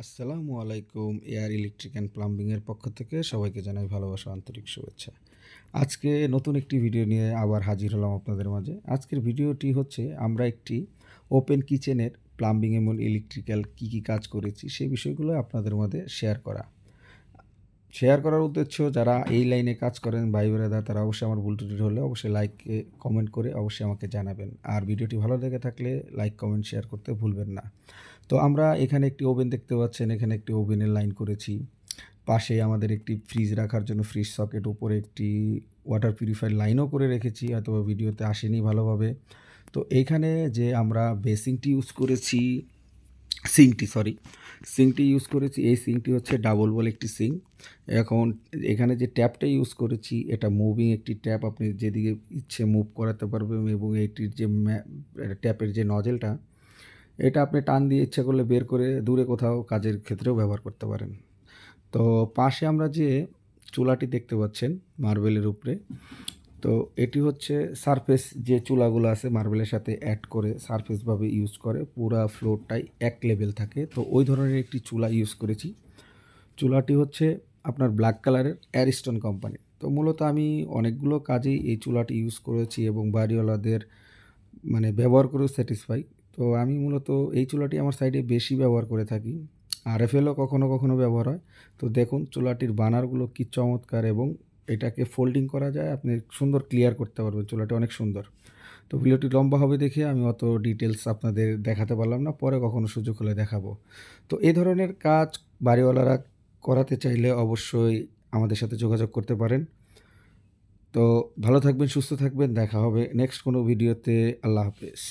আসসালামু আলাইকুম। Air electric and প্লাম্বিংয়ের পক্ষ থেকে সবাইকে জানাই ভালোবাসা, আন্তরিক শুভেচ্ছা। আজকে নতুন একটি ভিডিও নিয়ে আবার হাজির হলাম আপনাদের মাঝে। আজকের ভিডিওটি হচ্ছে আমরা একটি ওপেন কিচেনের প্লাম্বিং এবং ইলেকট্রিক্যাল কী কাজ করেছি সেই বিষয়গুলো আপনাদের মাঝে শেয়ার করার উদ্দেশ্য যারা এই লাইনে কাজ করেন ভাই ব্রাদার তারা অবশ্যই আমার ভুল ত্রুটি হলে অবশ্যই লাইকে কমেন্ট করে অবশ্যই আমাকে জানাবেন। আর ভিডিওটি ভালো লেগে থাকলে লাইক কমেন্ট শেয়ার করতে ভুলবেন না। তো আমরা এখানে একটি ওভেন দেখতে পাচ্ছেন, এখানে একটি ওভেনের লাইন করেছি। পাশে আমাদের একটি ফ্রিজ রাখার জন্য ফ্রিজ সকেট, উপরে একটি ওয়াটার পিউরিফায়ার লাইনও করে রেখেছি, হয়তো ভিডিওতে আসেনি ভালোভাবে। তো এইখানে যে আমরা বেসিংটি ইউজ করেছি, সিঙ্কটি ইউজ করেছি। এই সিঙ্কটি হচ্ছে ডাবল ওয়াল একটি সিঙ্ক। এখন এখানে যে ট্যাপটা ইউজ করেছি এটা মুভিং একটি ট্যাপ, আপনি যেদিকে ইচ্ছে মুভ করাতে পারবেন এবং এইটির যে ট্যাপের যে নজেলটা এটা আপনি টান দিয়ে ইচ্ছা করলে বের করে দূরে কোথাও কাজের ক্ষেত্রেও ব্যবহার করতে পারেন। তো পাশে আমরা যে চুলাটি দেখতে পাচ্ছেন মার্বেলের উপরে, তো এটি হচ্ছে সারফেস যে চুলাগুলো আছে মার্বেলের সাথে অ্যাড করে সারফেসভাবে ইউজ করে পুরা ফ্লোরটাই এক লেভেল থাকে, তো ওই ধরনের একটি চুলা ইউজ করেছি। চুলাটি হচ্ছে আপনার ব্ল্যাক কালারের অ্যারিস্টন কোম্পানি। তো মূলত আমি অনেকগুলো কাজেই এই চুলাটি ইউজ করেছি এবং বাড়িওয়ালাদের ব্যবহার করেও স্যাটিসফাই। তো আমি মূলত এই চুলাটি আমার সাইডে বেশি ব্যবহার করে থাকি। আরএফএলও কখনো কখনো ব্যবহার হয়। তো দেখুন চুলাটির বানারগুলো কি চমৎকার এবং এটাকে ফোল্ডিং করা যায়, আপনি সুন্দর ক্লিয়ার করতে পারবেন, চুলাটি অনেক সুন্দর। তো ভিডিওটি লম্বা হবে দেখে আমি অত ডিটেলস আপনাদের দেখাতে পারলাম না, পরে কখনো সুযোগ হলে দেখাবো। তো এই ধরনের কাজ বাড়িওয়ালারা করাতে চাইলে অবশ্যই আমাদের সাথে যোগাযোগ করতে পারেন। তো ভালো থাকবেন, সুস্থ থাকবেন, দেখা হবে নেক্সট কোনো ভিডিওতে। আল্লাহ হাফেজ।